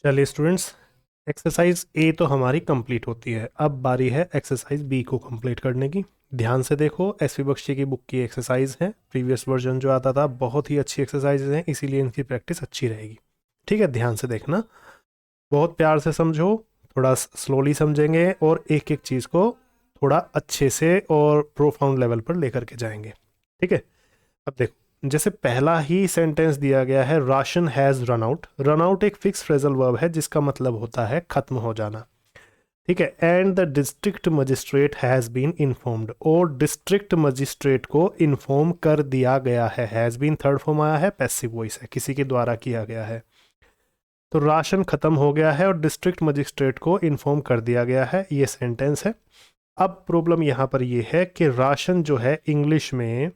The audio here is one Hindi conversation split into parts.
चलिए स्टूडेंट्स, एक्सरसाइज ए तो हमारी कंप्लीट होती है। अब बारी है एक्सरसाइज बी को कंप्लीट करने की। ध्यान से देखो, एस वी बख्शी की बुक की एक्सरसाइज है। प्रीवियस वर्जन जो आता था बहुत ही अच्छी एक्सरसाइजेज हैं, इसीलिए इनकी प्रैक्टिस अच्छी रहेगी। ठीक है, ध्यान से देखना, बहुत प्यार से समझो, थोड़ा स्लोली समझेंगे और एक एक चीज़ को थोड़ा अच्छे से और प्रोफाउंड लेवल पर लेकर के जाएंगे। ठीक है, अब देखो, जैसे पहला ही सेंटेंस दिया गया है, ration has run out. Run out एक फिक्स फ्रेजल वर्ब है जिसका मतलब होता है खत्म हो जाना। ठीक है, and the district magistrate has been informed, और डिस्ट्रिक्ट मजिस्ट्रेट को इन्फॉर्म कर दिया गया है। हैज़ बीन थर्ड फॉर्म आया है, पैसिव वॉइस है, किसी के द्वारा किया गया है। तो राशन खत्म हो गया है और डिस्ट्रिक्ट मजिस्ट्रेट को इन्फॉर्म कर दिया गया है, ये सेंटेंस है। अब प्रॉब्लम यहाँ पर ये है कि राशन जो है इंग्लिश में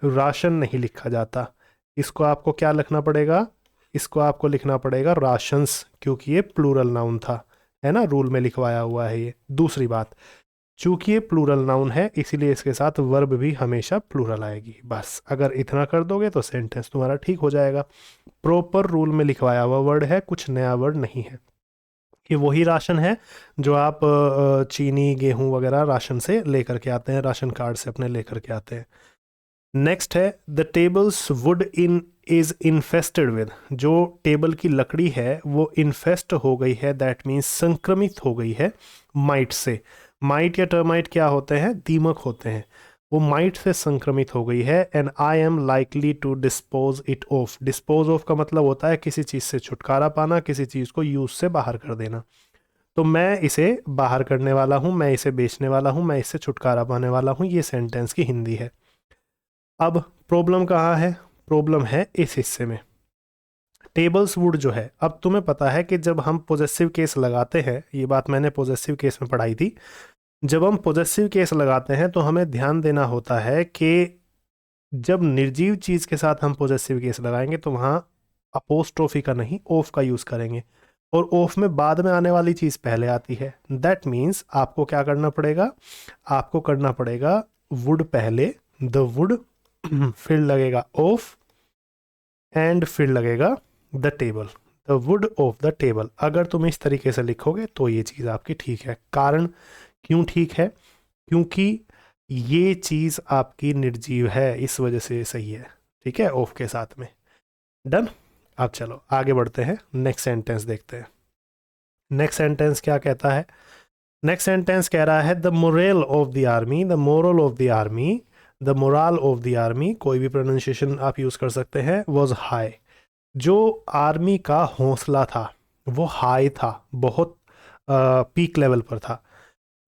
राशन नहीं लिखा जाता। इसको आपको क्या लिखना पड़ेगा? इसको आपको लिखना पड़ेगा राशंस, क्योंकि ये प्लूरल नाउन था, है ना, रूल में लिखवाया हुआ है ये। दूसरी बात, चूंकि ये प्लूरल नाउन है इसीलिए इसके साथ वर्ब भी हमेशा प्लूरल आएगी। बस अगर इतना कर दोगे तो सेंटेंस तुम्हारा ठीक हो जाएगा। प्रॉपर रूल में लिखवाया हुआ वर्ड है, कुछ नया वर्ड नहीं है। ये वही राशन है जो आप चीनी गेहूं वगैरह राशन से लेकर के आते हैं, राशन कार्ड से अपने लेकर के आते हैं। नेक्स्ट है, the tables would in is infested with. जो टेबल की लकड़ी है वो इन्फेस्ट हो गई है, दैट मीन्स संक्रमित हो गई है माइट से। माइट या टर्माइट क्या होते हैं? दीमक होते हैं। वो माइट से संक्रमित हो गई है। And I am likely to dispose it off. Dispose off का मतलब होता है किसी चीज़ से छुटकारा पाना, किसी चीज़ को यूज से बाहर कर देना। तो मैं इसे बाहर करने वाला हूँ, मैं इसे बेचने वाला हूँ, मैं इससे छुटकारा पाने वाला हूँ, ये सेंटेंस की हिंदी है। अब प्रॉब्लम कहाँ है? प्रॉब्लम है इस हिस्से में। टेबल्स वुड जो है, अब तुम्हें पता है कि जब हम पोजेसिव केस लगाते हैं, ये बात मैंने पोजेसिव केस में पढ़ाई थी, जब हम पोजेसिव केस लगाते हैं तो हमें ध्यान देना होता है कि जब निर्जीव चीज़ के साथ हम पोजेसिव केस लगाएंगे तो वहाँ अपोस्ट्रोफी का नहीं, ऑफ का यूज़ करेंगे, और ऑफ में बाद में आने वाली चीज़ पहले आती है। दैट मीन्स आपको क्या करना पड़ेगा? आपको करना पड़ेगा वुड पहले, द वुड, फिर लगेगा ऑफ, एंड फिर लगेगा the table, the wood of the table. अगर तुम इस तरीके से लिखोगे तो ये चीज़ आपकी ठीक है। कारण क्यों ठीक है? क्योंकि ये चीज़ आपकी निर्जीव है, इस वजह से सही है। ठीक है, ऑफ के साथ में। डन। अब चलो आगे बढ़ते हैं, नेक्स्ट सेंटेंस देखते हैं। नेक्स्ट सेंटेंस क्या कहता है? नेक्स्ट सेंटेंस कह रहा है, the moral of the army, the moral of the army, the moral of the army, कोई भी प्रोनाउंसिएशन आप यूज़ कर सकते हैं, वॉज हाई। जो आर्मी का हौसला था वो हाई था, बहुत पीक लेवल पर था।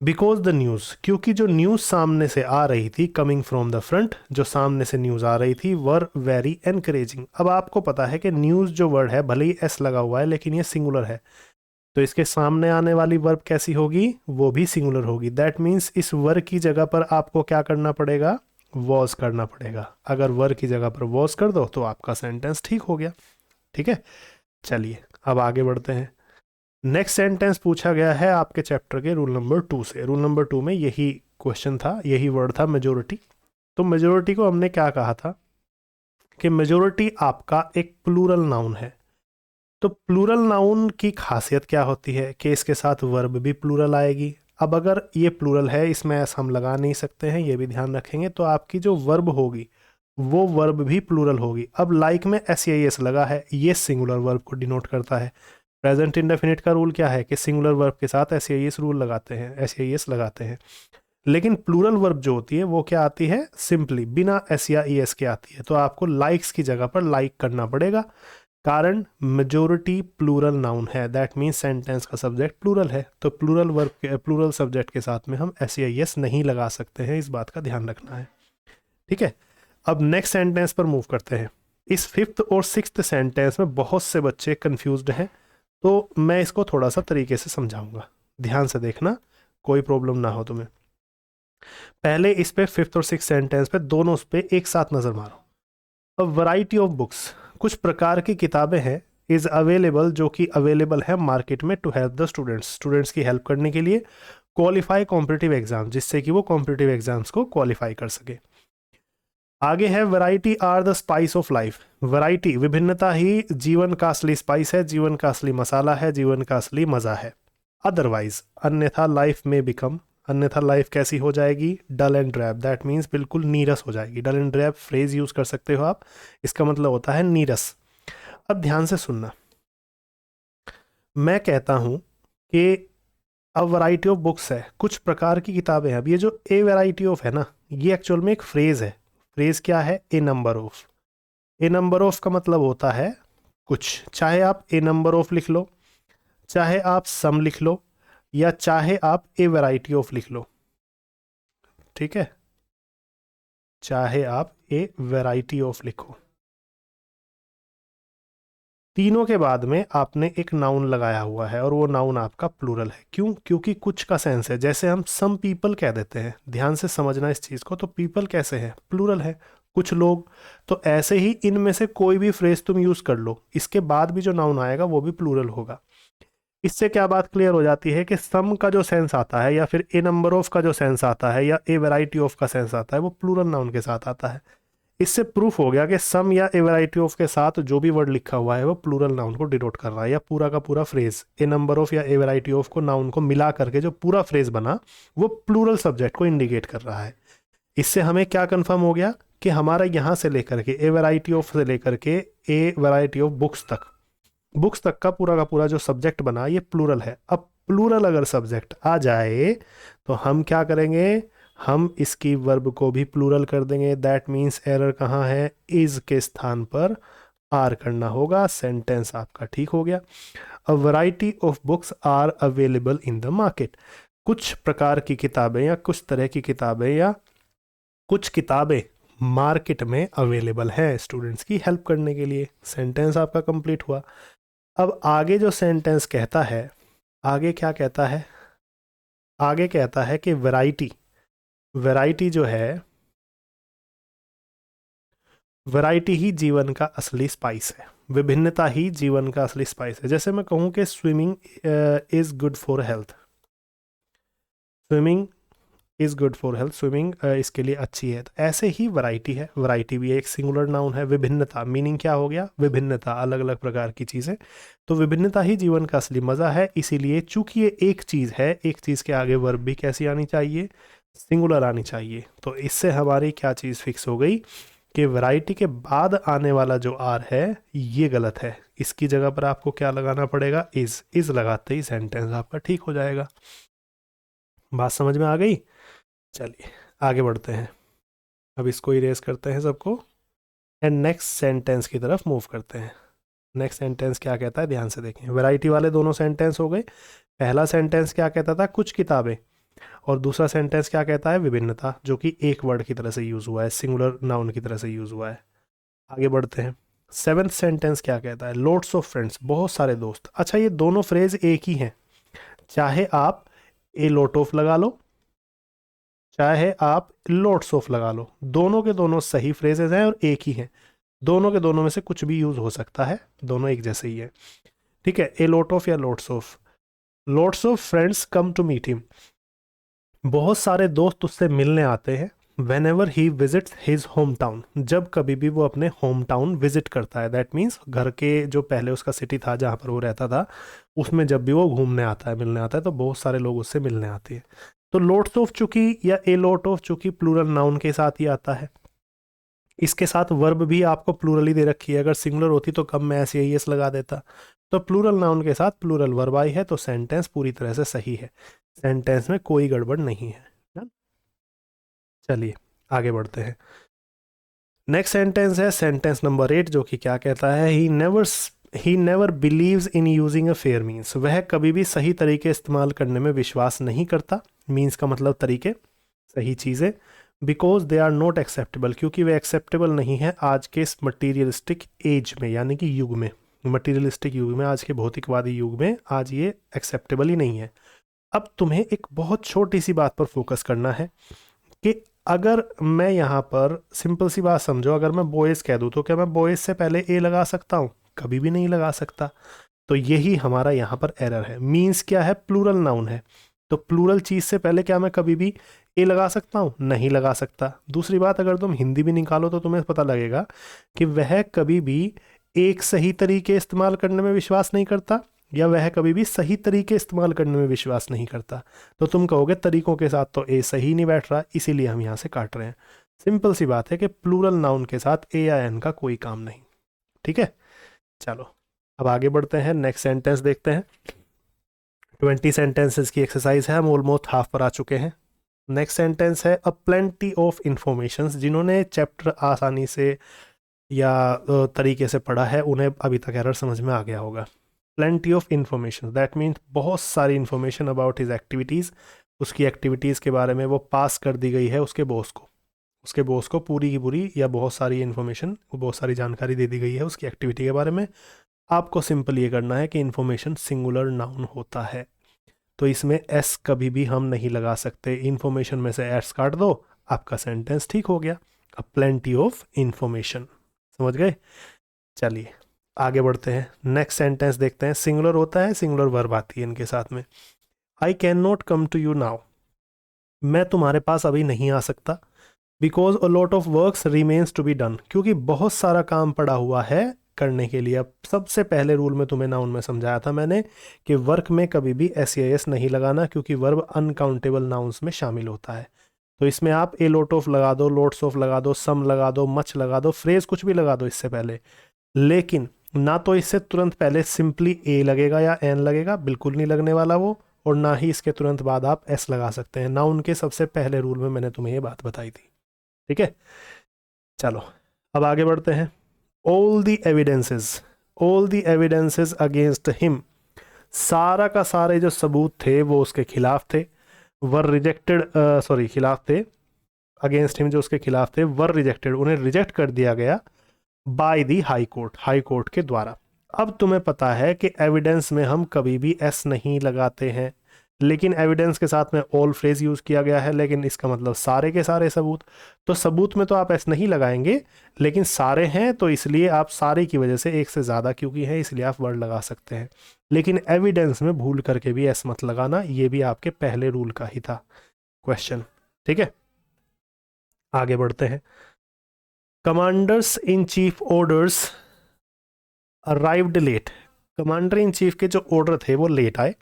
बिकॉज द न्यूज़, क्योंकि जो न्यूज़ सामने से आ रही थी, कमिंग फ्रॉम द फ्रंट, जो सामने से न्यूज़ आ रही थी, वर वेरी एनकरेजिंग। अब आपको पता है कि न्यूज़ जो वर्ड है, भले ही एस लगा हुआ है लेकिन ये सिंगुलर है, तो इसके सामने आने वाली वर्ब कैसी होगी? वो भी सिंगुलर होगी। दैट मीन्स इस वर्ब की जगह पर आपको क्या करना पड़ेगा? वॉज करना पड़ेगा। अगर वर्ब की जगह पर वॉज कर दो तो आपका सेंटेंस ठीक हो गया। ठीक है, चलिए अब आगे बढ़ते हैं। नेक्स्ट सेंटेंस पूछा गया है आपके चैप्टर के रूल नंबर 2 से। रूल नंबर 2 में यही क्वेश्चन था, यही वर्ड था, मेजोरिटी। तो मेजोरिटी को हमने क्या कहा था कि मेजोरिटी आपका एक प्लूरल नाउन है। तो प्लूरल नाउन की खासियत क्या होती है कि इसके साथ वर्ब भी प्लूरल आएगी। अब अगर ये प्लूरल है, इसमें ऐसा हम लगा नहीं सकते हैं, ये भी ध्यान रखेंगे। तो आपकी जो वर्ब होगी वो वर्ब भी प्लूरल होगी। अब लाइक में एस आई एस लगा है, ये सिंगुलर वर्ब को डिनोट करता है। प्रेजेंट इंडेफिनिट का रूल क्या है कि सिंगुलर वर्ब के साथ एस आई एस रूल लगाते हैं, एस आई एस लगाते हैं। लेकिन प्लूरल वर्ब जो होती है वो क्या आती है? सिंपली बिना एस या ई एस के आती है। तो आपको लाइक्स की जगह पर लाइक करना पड़ेगा, कारण मेजोरिटी प्लूरल नाउन है। दैट मीन्स सेंटेंस का सब्जेक्ट प्लूरल है, तो प्लूरल वर्ब के प्लूरल सब्जेक्ट के साथ में हम एस या ई एस नहीं लगा सकते हैं, इस बात का ध्यान रखना है। ठीक है, अब नेक्स्ट सेंटेंस पर मूव करते हैं। इस फिफ्थ और सिक्स्थ सेंटेंस में बहुत से बच्चे कंफ्यूज्ड हैं, तो मैं इसको थोड़ा सा तरीके से समझाऊंगा, ध्यान से देखना, कोई प्रॉब्लम ना हो तुम्हें। पहले इस पे फिफ्थ और सिक्स सेंटेंस पे, दोनों उस पे एक साथ नजर मारो। अ वैरायटी ऑफ बुक्स, कुछ प्रकार की किताबें हैं, इज अवेलेबल, जो कि अवेलेबल है मार्केट में, to help the students, students की हेल्प करने के लिए, क्वालिफाई कॉम्पिटिटिव एग्जाम, जिससे कि वो कॉम्पिटिटिव एग्जाम्स को क्वालिफाई कर सके। आगे है variety are the spice of life. Variety, विभिन्नता ही जीवन का असली स्पाइस है, जीवन का असली मसाला है, जीवन का असली मजा है। अदरवाइज, अन्यथा लाइफ में बिकम, अन्यथा लाइफ कैसी हो जाएगी, dull and drab. That means बिल्कुल नीरस हो जाएगी। Dull and drab phrase use कर सकते हो आप, इसका मतलब होता है नीरस। अब ध्यान से सुनना, मैं कहता हूं कि अ वैरायटी ऑफ बुक्स है, कुछ प्रकार की किताबें हैं। अब ये जो ए वैरायटी ऑफ है ना, ये एक्चुअल में एक फ्रेज है। फ्रेज क्या है, a number of. A number of का मतलब होता है कुछ, चाहे आप ए नंबर ऑफ लिख लो, चाहे आप सम लिख लो, या चाहे आप ए वैरायटी ऑफ लिख लो, ठीक है, चाहे आप ए वैरायटी ऑफ लिखो। तीनों के बाद में आपने एक नाउन लगाया हुआ है और वो नाउन आपका प्लूरल है। क्यों? क्योंकि कुछ का सेंस है। जैसे हम सम पीपल कह देते हैं, ध्यान से समझना इस चीज को, तो पीपल कैसे है, प्लूरल है, कुछ लोग। तो ऐसे ही इनमें से कोई भी फ्रेज तुम यूज कर लो, इसके बाद भी जो नाउन आएगा वो भी प्लूरल होगा। इससे क्या बात क्लियर हो जाती है कि सम का जो सेंस आता है, या फिर ए नंबर ऑफ का जो सेंस आता है, या ए वैरायटी ऑफ का सेंस आता है, वो प्लूरल नाउन के साथ आता है। इससे प्रूफ हो गया कि सम या ए वैरायटी ऑफ के साथ जो भी वर्ड लिखा हुआ है वो प्लूरल नाउन को डिनोट कर रहा है, या पूरा का पूरा फ्रेज ए नंबर ऑफ या ए वैरायटी ऑफ को नाउन को मिला करके जो पूरा फ्रेज बना वो प्लूरल सब्जेक्ट को इंडिकेट कर रहा है। इससे हमें क्या कंफर्म हो गया कि हमारा यहाँ से लेकर के ए वैरायटी ऑफ से लेकर के ए वैरायटी ऑफ बुक्स तक का पूरा जो सब्जेक्ट बना ये प्लूरल है। अब प्लूरल अगर सब्जेक्ट आ जाए तो हम क्या करेंगे, हम इसकी वर्ब को भी प्लूरल कर देंगे। दैट मीन्स एरर कहाँ है, इज के स्थान पर आर करना होगा। सेंटेंस आपका ठीक हो गया। A variety of books are available in the market. कुछ प्रकार की किताबें या कुछ तरह की किताबें या कुछ किताबें मार्केट में अवेलेबल है स्टूडेंट्स की हेल्प करने के लिए। सेंटेंस आपका कंप्लीट हुआ। अब आगे जो सेंटेंस कहता है, आगे क्या कहता है, आगे कहता है कि वैरायटी जो है, वैरायटी ही जीवन का असली स्पाइस है, विभिन्नता ही जीवन का असली स्पाइस है। जैसे मैं कहूँ कि swimming is good for health, swimming is good for health, swimming इसके लिए अच्छी है। तो ऐसे ही वैरायटी है, वैरायटी भी एक सिंगुलर नाउन है। विभिन्नता, मीनिंग क्या हो गया, विभिन्नता, अलग अलग प्रकार की चीज़ें। तो विभिन्नता ही जीवन का असली मज़ा है। इसीलिए चूंकि ये एक चीज़ है, एक चीज़ के आगे वर्ब भी कैसी आनी चाहिए, सिंगुलर आनी चाहिए। तो इससे हमारी क्या चीज़ फिक्स हो गई कि वैरायटी के बाद आने वाला जो आर है ये गलत है। इसकी जगह पर आपको क्या लगाना पड़ेगा, इज लगाते ही सेंटेंस आपका ठीक हो जाएगा। बात समझ में आ गई? चलिए आगे बढ़ते हैं। अब इसको इरेज करते हैं सबको एंड नेक्स्ट सेंटेंस की तरफ मूव करते हैं। नेक्स्ट सेंटेंस क्या कहता है, ध्यान से देखें। वैरायटी वाले दोनों सेंटेंस हो गए। पहला सेंटेंस क्या कहता था, कुछ किताबें, और दूसरा सेंटेंस क्या कहता है, विभिन्नता, जो कि एक वर्ड की तरह से यूज हुआ है, सिंगुलर नाउन की तरह से यूज हुआ है। आगे बढ़ते हैं। सेवेंथ सेंटेंस क्या कहता है, लोड्स ऑफ फ्रेंड्स, बहुत सारे दोस्त। अच्छा, ये दोनों फ्रेज एक ही हैं, चाहे आप ए लॉट ऑफ लगा लो, चाहे आप लॉट्स ऑफ लगा लो, दोनों के दोनों सही फ्रेजेस हैं और एक ही हैं। दोनों के दोनों में से कुछ भी यूज हो सकता है, दोनों एक जैसे ही है। ठीक है, ए लॉट ऑफ या lots of. Lots of friends come to meet him, बहुत सारे दोस्त उससे मिलने आते हैं। Whenever he visits his home town, जब कभी भी वो अपने होम टाउन विजिट करता है, दैट मीन्स घर के जो पहले उसका सिटी था जहाँ पर वो रहता था, उसमें जब भी वो घूमने आता है, मिलने आता है, तो बहुत सारे लोग उससे मिलने आते हैं। तो लोट्स ऑफ चूंकि या ए लॉट ऑफ चूंकि प्लूरल नाउन के साथ ही आता है, इसके साथ वर्ब भी आपको प्लूरल ही दे रखी है। अगर सिंगुलर होती तो कब मैं ऐसे एस लगा देता। तो प्लूरल नाउन के साथ प्लूरल वर्ब आई है, तो सेंटेंस पूरी तरह से सही है, सेंटेंस में कोई गड़बड़ नहीं है। चलिए आगे बढ़ते हैं। नेक्स्ट सेंटेंस है सेंटेंस नंबर 8, जो कि क्या कहता है, he never believes in using a fair means, वह कभी भी सही तरीके इस्तेमाल करने में विश्वास नहीं करता। मीन्स का मतलब तरीके, सही चीज़ें। Because they are not acceptable, क्योंकि वे एक्सेप्टेबल नहीं है आज के इस मटीरियलिस्टिक एज में, यानी कि युग में, मटीरियलिस्टिक युग में, आज के भौतिकवादी युग में आज ये एक्सेप्टेबल ही नहीं है। अब तुम्हें एक बहुत छोटी सी बात पर फोकस करना है कि अगर मैं यहाँ पर सिंपल सी बात समझो, अगर मैं बॉयज़ कह दूँ तो क्या मैं बॉयज़ से पहले ए लगा सकता हूँ? कभी भी नहीं लगा सकता। तो यही हमारा यहाँ पर एरर है। मीन्स क्या है, प्लूरल नाउन है, तो प्लूरल चीज़ से पहले क्या मैं कभी भी ए लगा सकता हूँ? नहीं लगा सकता। दूसरी बात, अगर तुम हिंदी भी निकालो तो तुम्हें पता लगेगा कि वह कभी भी एक सही तरीके इस्तेमाल करने में विश्वास नहीं करता या वह कभी भी सही तरीके इस्तेमाल करने में विश्वास नहीं करता। तो तुम कहोगे तरीकों के साथ तो ए सही नहीं बैठ रहा, इसीलिए हम यहाँ से काट रहे हैं। सिंपल सी बात है कि प्लूरल नाउन के साथ ए या एन का कोई काम नहीं। ठीक है, चलो अब आगे बढ़ते हैं, नेक्स्ट सेंटेंस देखते हैं। 20 सेंटेंसेस की एक्सरसाइज है, हम ऑलमोस्ट हाफ पर आ चुके हैं। नेक्स्ट सेंटेंस है अ प्लेंटी ऑफ इंफॉर्मेशंस। जिन्होंने चैप्टर आसानी से या तरीके से पढ़ा है उन्हें अभी तक एरर समझ में आ गया होगा। Plenty of information that means बहुत सारी इंफॉर्मेशन अबाउट हिज एक्टिविटीज़, उसकी एक्टिविटीज़ के बारे में वो पास कर दी गई है उसके बॉस को। उसके बॉस को पूरी की पूरी या बहुत सारी इन्फॉर्मेशन, बहुत सारी जानकारी दे दी गई है उसकी एक्टिविटी के बारे में। आपको सिंपल ये करना है कि इन्फॉर्मेशन सिंगुलर नाउन होता है, तो इसमें एस कभी भी हम नहीं लगा सकते। इन्फॉर्मेशन में से एस काट दो, आपका सेंटेंस ठीक हो गया। अ प्लेंटी ऑफ इंफॉर्मेशन, समझ गए? चलिए आगे बढ़ते हैं, नेक्स्ट सेंटेंस देखते हैं। सिंगुलर होता है, सिंगुलर वर्ब आती है इनके साथ में। I can not come to you now, मैं तुम्हारे पास अभी नहीं आ सकता। Because a lot of works remains to be done, क्योंकि बहुत सारा काम पड़ा हुआ है करने के लिए। अब सबसे पहले रूल में तुम्हें नाउन में समझाया था मैंने कि वर्क में कभी भी एस नहीं लगाना, क्योंकि वर्ब अनकाउंटेबल नाउन्स में शामिल होता है। तो इसमें आप ए लॉट ऑफ लगा दो, लॉट्स ऑफ लगा दो, सम लगा दो, मच लगा दो, फ्रेज कुछ भी लगा दो इससे पहले, लेकिन ना तो इससे तुरंत पहले सिंपली ए लगेगा या एन लगेगा, बिल्कुल नहीं लगने वाला वो, और ना ही इसके तुरंत बाद आप एस लगा सकते हैं। नाउन के सबसे पहले रूल में मैंने तुम्हें ये बात बताई थी। ठीक है, चलो अब आगे बढ़ते हैं। All the evidences against him, सारा का सारे जो सबूत थे वो उसके खिलाफ थे। वर रिजेक्टेड, खिलाफ थे, अगेंस्ट हिम जो उसके खिलाफ थे, वर रिजेक्टेड, उन्हें रिजेक्ट कर दिया गया बाय दी हाई कोर्ट के द्वारा। अब तुम्हें पता है कि एविडेंस में हम कभी भी एस नहीं लगाते हैं, लेकिन एविडेंस के साथ में ऑल फ्रेज यूज़ किया गया है, लेकिन इसका मतलब सारे के सारे सबूत। तो सबूत में तो आप एस नहीं लगाएंगे, लेकिन सारे हैं तो इसलिए आप सारे की वजह से, एक से ज़्यादा क्योंकि है इसलिए आप वर्ड लगा सकते हैं। लेकिन एविडेंस में भूल करके भी एस मत लगाना, ये भी आपके पहले रूल का ही था क्वेश्चन। ठीक है, आगे बढ़ते हैं। Commanders in chief orders arrived late, commander in chief के जो ऑर्डर थे वो लेट आए।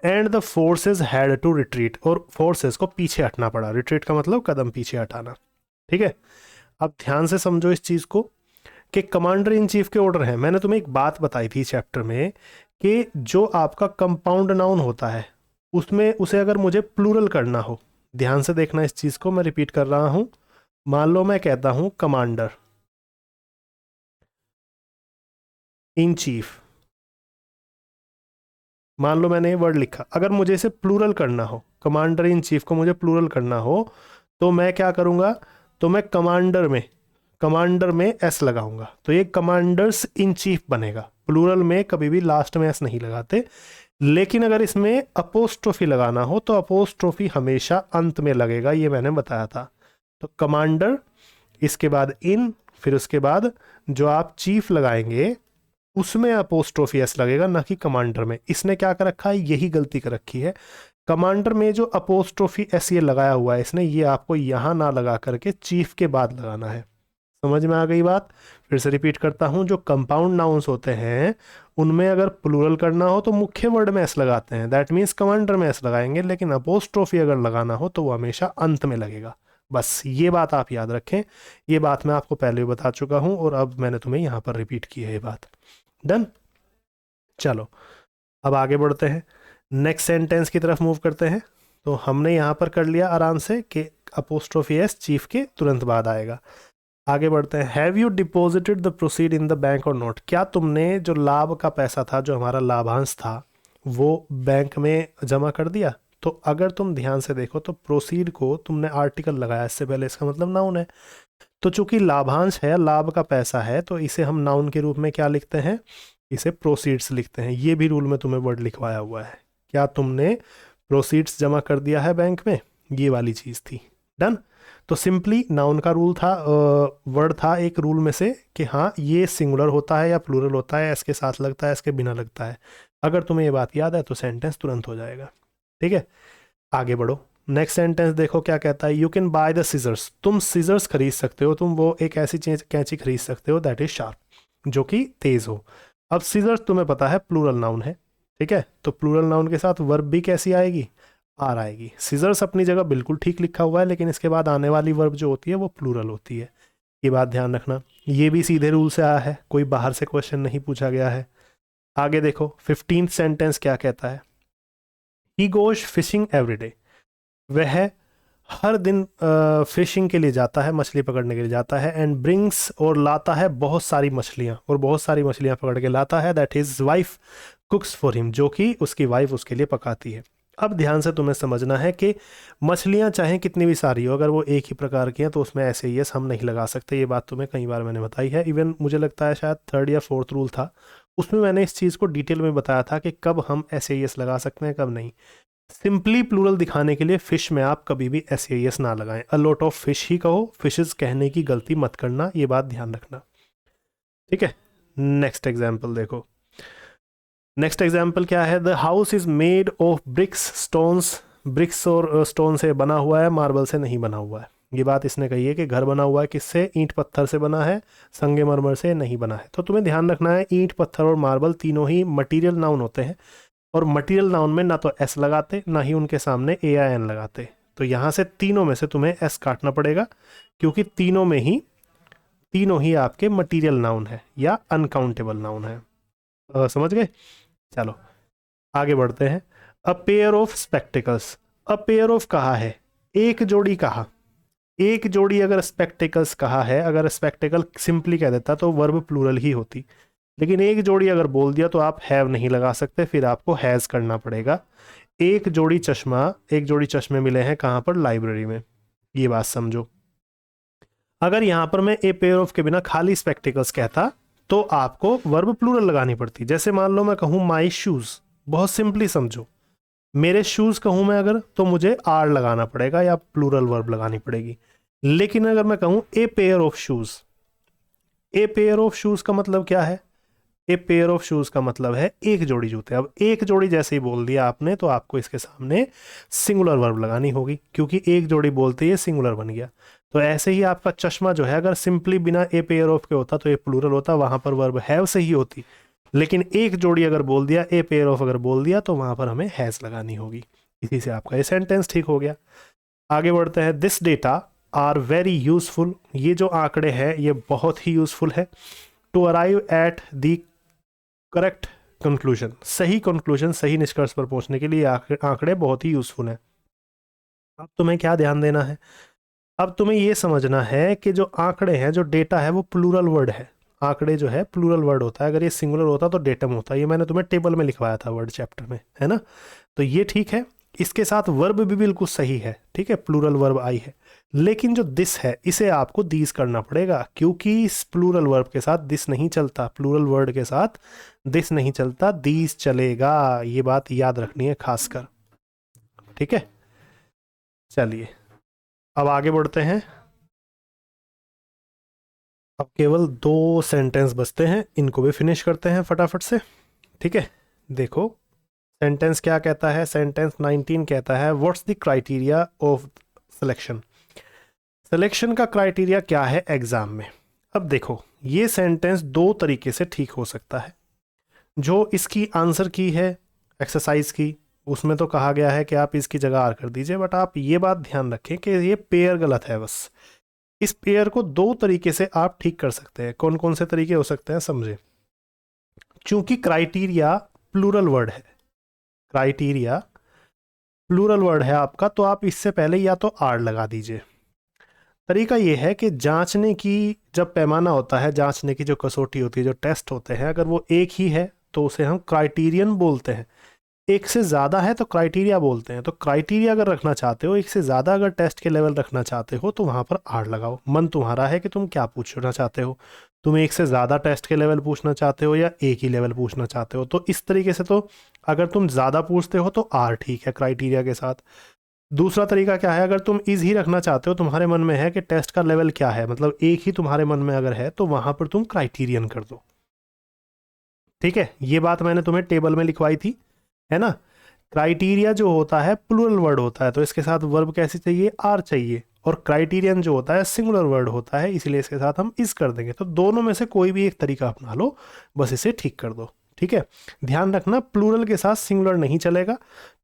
And the forces had to retreat, और फोर्सेज को पीछे हटना पड़ा। रिट्रीट का मतलब कदम पीछे हटाना। ठीक है, अब ध्यान से समझो इस चीज़ को कि कमांडर इन चीफ के ऑर्डर हैं। मैंने तुम्हें एक बात बताई थी चैप्टर में कि जो आपका कंपाउंड नाउन होता है उसमें उसे अगर मुझे प्लूरल करना हो, ध्यान से देखना इस चीज़ को, मैं रिपीट कर रहा हूँ। मान लो मैं कहता हूँ कमांडर इन चीफ, मान लो मैंने ये वर्ड लिखा, अगर मुझे इसे प्लूरल करना हो, कमांडर इन चीफ को मुझे प्लूरल करना हो, तो मैं क्या करूँगा, तो मैं कमांडर में एस लगाऊंगा, तो ये कमांडर्स इन चीफ बनेगा। प्लूरल में कभी भी लास्ट में एस नहीं लगाते। लेकिन अगर इसमें अपोस्ट्रोफी लगाना हो तो अपोस्ट्रोफी हमेशा अंत में लगेगा, ये मैंने बताया था। तो कमांडर, इसके बाद इन, फिर उसके बाद जो आप चीफ लगाएंगे उसमें अपोस्ट्रोफी एस लगेगा, ना कि कमांडर में। इसने क्या कर रखा है, यही गलती कर रखी है। कमांडर में जो अपोस्ट्रोफी एस ये लगाया हुआ है इसने, ये आपको यहाँ ना लगा करके चीफ के बाद लगाना है। समझ में आ गई बात? फिर से रिपीट करता हूँ, जो कंपाउंड नाउन्स होते हैं उनमें अगर प्लूरल करना हो तो मुख्य वर्ड में एस लगाते हैं, दैट मीन्स कमांडर में एस लगाएंगे, लेकिन अपोस्ट्रोफी अगर लगाना हो तो वो हमेशा अंत में लगेगा। बस ये बात आप याद रखें। ये बात मैं आपको पहले भी बता चुका हूँ और अब मैंने तुम्हें यहाँ पर रिपीट की है ये बात। डन, चलो अब आगे बढ़ते हैं, नेक्स्ट सेंटेंस की तरफ मूव करते हैं। तो हमने यहाँ पर कर लिया आराम से कि अपोस्ट्रोफी एस चीफ के तुरंत बाद आएगा। आगे बढ़ते हैं। Have you deposited the proceed in the bank और नॉट, क्या तुमने जो लाभ का पैसा था, जो हमारा लाभांश था, वो बैंक में जमा कर दिया? तो अगर तुम ध्यान से देखो तो प्रोसीड को तुमने आर्टिकल लगाया इससे पहले, इसका मतलब नाउन है। तो चूंकि लाभांश है, लाभ का पैसा है, तो इसे हम नाउन के रूप में क्या लिखते हैं, इसे प्रोसीड्स लिखते हैं। ये भी रूल में तुम्हें वर्ड लिखवाया हुआ है, क्या तुमने प्रोसीड्स जमा कर दिया है बैंक में, ये वाली चीज़ थी। डन, तो सिंपली नाउन का रूल था, वर्ड था एक रूल में से कि हाँ ये सिंगुलर होता है या प्लूरल होता है, इसके साथ लगता है, इसके बिना लगता है। अगर तुम्हें ये बात याद है तो सेंटेंस तुरंत हो जाएगा। ठीक है, आगे बढ़ो। नेक्स्ट सेंटेंस देखो क्या कहता है, you can buy the scissors, तुम सीजर्स खरीद सकते हो, तुम वो एक ऐसी चीज कैंची खरीद सकते हो दैट इज शार्प, जो कि तेज हो। अब सीजर्स तुम्हें पता है प्लूरल नाउन है, ठीक है, तो प्लूरल नाउन के साथ वर्ब भी कैसी आएगी, आर आएगी। सीजर्स अपनी जगह बिल्कुल ठीक लिखा हुआ है, लेकिन इसके बाद आने वाली वर्ब जो होती है वो प्लूरल होती है, ये बात ध्यान रखना। ये भी सीधे रूल से आया है, कोई बाहर से क्वेश्चन नहीं पूछा गया है। आगे देखो 15th सेंटेंस क्या कहता है, he goes fishing every day, वह हर दिन फिशिंग के लिए जाता है, मछली पकड़ने के लिए जाता है, एंड ब्रिंग्स और लाता है बहुत सारी मछलियाँ, और बहुत सारी मछलियाँ पकड़ के लाता है, that his wife कुक्स for him, जो कि उसकी वाइफ उसके लिए पकाती है। अब ध्यान से तुम्हें समझना है कि मछलियाँ चाहे कितनी भी सारी हो, अगर वो एक ही प्रकार की हैं तो उसमें ऐसे ही हम नहीं लगा सकते, ये बात तुम्हें कई बार मैंने बताई है। इवन मुझे लगता है शायद 3rd या 4th रूल था, उसमें मैंने इस चीज़ को डिटेल में बताया था कि कब हम ऐसे लगा सकते हैं कब नहीं। सिंपली प्लूरल दिखाने के लिए फिश में आप कभी भी एस ना लगाएं, अ लॉट ऑफ फिश ही कहो, फिशेस कहने की गलती मत करना, ये बात ध्यान रखना, ठीक है। नेक्स्ट एग्जाम्पल देखो, नेक्स्ट एग्जाम्पल क्या है, the house is made of bricks stones, bricks और स्टोन से बना हुआ है, मार्बल से नहीं बना हुआ है। ये बात इसने कही है कि घर बना हुआ है किससे, ईंट पत्थर से बना है, संगमरमर से नहीं बना है। तो तुम्हें ध्यान रखना है ईंट पत्थर और मार्बल तीनों ही मटीरियल नाउन होते हैं, और मटीरियल नाउन में ना तो एस लगाते ना ही उनके सामने ए आई एन लगाते, तो यहाँ से तीनों में से तुम्हें एस काटना पड़ेगा, क्योंकि तीनों ही आपके मटीरियल नाउन है या अनकाउंटेबल नाउन है। समझ गए, चलो आगे बढ़ते हैं। A pair of spectacles, a pair of कहा है, एक जोड़ी कहा, एक जोड़ी अगर स्पेक्टिकल्स कहा है, अगर स्पेक्टिकल सिंपली कह देता तो वर्ब प्लूरल ही होती, लेकिन एक जोड़ी अगर बोल दिया तो आप हैव नहीं लगा सकते, फिर आपको हैज़ करना पड़ेगा। एक जोड़ी चश्मा, एक जोड़ी चश्मे मिले हैं कहाँ पर, लाइब्रेरी में, ये बात समझो। अगर यहाँ पर मैं ए पेयर ऑफ के बिना खाली स्पेक्टिकल्स कहता तो आपको वर्ब प्लूरल लगानी पड़ती। जैसे मान लो मैं कहूँ माई शूज़, बहुत सिंपली समझो, मेरे शूज़ कहूँ मैं अगर, तो मुझे आर लगाना पड़ेगा या प्लूरल वर्ब लगानी पड़ेगी। लेकिन अगर मैं कहूँ a pair of shoes, a pair of shoes का मतलब क्या है, ए पेयर ऑफ शूज का मतलब है एक जोड़ी जूते। अब एक जोड़ी जैसे ही बोल दिया आपने तो आपको इसके सामने सिंगुलर वर्ब लगानी होगी, क्योंकि एक जोड़ी बोलते ही सिंगुलर बन गया। तो ऐसे ही आपका चश्मा जो है, अगर सिंपली बिना ए पेयर ऑफ के होता तो ये प्लूरल होता, वहां पर वर्ब हैव से ही होती, लेकिन एक जोड़ी अगर बोल दिया, ए पेयर ऑफ अगर बोल दिया, तो वहां पर हमें हैज लगानी होगी। इसी से आपका ये सेंटेंस ठीक हो गया। आगे बढ़ते हैं, this data are very useful, ये जो आंकड़े हैं ये बहुत ही यूजफुल है, to arrive at the correct conclusion, सही कंक्लूजन, सही निष्कर्ष पर पहुंचने के लिए आंकड़े बहुत ही यूजफुल हैं। अब तुम्हें क्या ध्यान देना है, अब तुम्हें ये समझना है कि जो आंकड़े हैं, जो डेटा है, वो प्लूरल वर्ड है। आंकड़े जो है प्लूरल वर्ड होता है, अगर ये सिंगुलर होता तो डेटम होता, ये मैंने तुम्हें टेबल में लिखवाया था वर्ड चैप्टर में, है ना। तो ये ठीक है, इसके साथ वर्ब भी बिल्कुल सही है, ठीक है, प्लूरल वर्ब आई है। लेकिन जो दिस है इसे आपको दीस करना पड़ेगा, क्योंकि इस प्लूरल वर्ब के साथ दिस नहीं चलता, प्लूरल वर्ड के साथ दिस नहीं चलता, दीस चलेगा, ये बात याद रखनी है खासकर, ठीक है। चलिए अब आगे बढ़ते हैं। अब केवल 2 सेंटेंस बचते हैं, इनको भी फिनिश करते हैं फटाफट से, ठीक है। देखो सेंटेंस क्या कहता है, सेंटेंस 19 कहता है, what's the criteria of selection, selection का क्राइटेरिया क्या है एग्जाम में। अब देखो ये सेंटेंस 2 तरीके से ठीक हो सकता है। जो इसकी आंसर की है एक्सरसाइज की, उसमें तो कहा गया है कि आप इसकी जगह आर कर दीजिए, बट आप ये बात ध्यान रखें कि ये पेयर गलत है। बस इस पेयर को 2 तरीके से आप ठीक कर सकते हैं। कौन कौन से तरीके हो सकते हैं समझे। चूंकि क्राइटेरिया प्लूरल वर्ड है, क्राइटेरिया प्लूरल वर्ड है आपका, तो आप इससे पहले या तो आर लगा दीजिए। तरीका ये है कि जांचने की जब पैमाना होता है, जांचने की जो कसौटी होती है, जो टेस्ट होते हैं, अगर वो एक ही है तो उसे हम क्राइटेरियन बोलते हैं, एक से ज़्यादा है तो क्राइटेरिया बोलते हैं। तो क्राइटेरिया अगर रखना चाहते हो, एक से ज़्यादा अगर टेस्ट के लेवल रखना चाहते हो, तो वहाँ पर आर लगाओ। मन तुम्हारा है कि तुम क्या पूछना चाहते हो, तुम एक से ज़्यादा टेस्ट के लेवल पूछना चाहते हो या एक ही लेवल पूछना चाहते हो। तो इस तरीके से तो अगर तुम ज़्यादा पूछते हो तो आर ठीक है क्राइटेरिया के साथ। दूसरा तरीका क्या है, अगर तुम इज ही रखना चाहते हो, तुम्हारे मन में है कि टेस्ट का लेवल क्या है, मतलब एक ही तुम्हारे मन में अगर है, तो वहाँ पर तुम क्राइटेरियन कर दो, ठीक है। ये बात मैंने तुम्हें टेबल में लिखवाई थी, है ना। क्राइटेरिया जो होता है प्लूरल वर्ड होता है, तो इसके साथ वर्ब कैसी चाहिए, आर चाहिए, और क्राइटेरियन जो होता है सिंगुलर वर्ड होता है, इसलिए इसके साथ हम इस कर देंगे। तो दोनों में से कोई भी एक तरीका अपना लो, बस इसे ठीक कर दो। ठीक है, ध्यान रखना प्लूरल के साथ सिंगुलर नहीं चलेगा,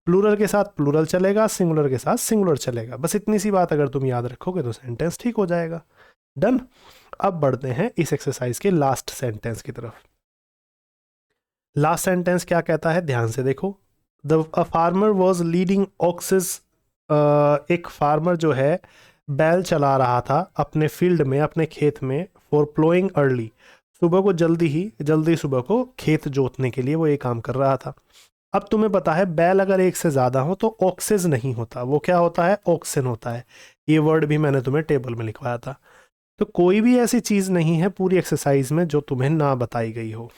प्लूरल के साथ प्लूरल चलेगा, सिंगुलर के साथ सिंगुलर चलेगा। बस इतनी सी बात अगर तुम याद रखोगे तो सेंटेंस ठीक हो जाएगा। डन। अब बढ़ते हैं इस एक्सरसाइज के लास्ट सेंटेंस की तरफ। लास्ट सेंटेंस क्या कहता है, ध्यान से देखो। A farmer was leading access, एक फार्मर जो है बैल चला रहा था अपने फील्ड में, अपने खेत में, फॉर प्लोइंग अर्ली, सुबह को जल्दी सुबह को खेत जोतने के लिए वो ये काम कर रहा था। अब तुम्हें पता है बैल अगर एक से ज़्यादा हो तो ऑक्सेस नहीं होता, वो क्या होता है, ऑक्सन होता है। ये वर्ड भी मैंने तुम्हें टेबल में लिखवाया था। तो कोई भी ऐसी चीज़ नहीं है पूरी एक्सरसाइज में जो तुम्हें ना बताई गई हो।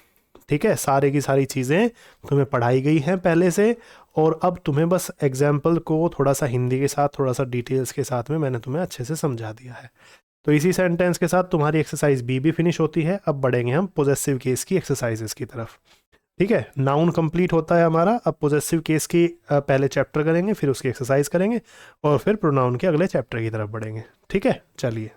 ठीक है, सारे की सारी चीज़ें तुम्हें पढ़ाई गई हैं पहले से, और अब तुम्हें बस एग्जाम्पल को थोड़ा सा हिंदी के साथ, थोड़ा सा डिटेल्स के साथ में मैंने तुम्हें अच्छे से समझा दिया है। तो इसी सेंटेंस के साथ तुम्हारी एक्सरसाइज बी भी फिनिश होती है। अब बढ़ेंगे हम पोजेसिव केस की एक्सरसाइजेस की तरफ। ठीक है, नाउन कंप्लीट होता है हमारा। अब पोजेसिव केस की पहले चैप्टर करेंगे, फिर उसकी एक्सरसाइज करेंगे, और फिर प्रोनाउन के अगले चैप्टर की तरफ बढ़ेंगे। ठीक है, चलिए।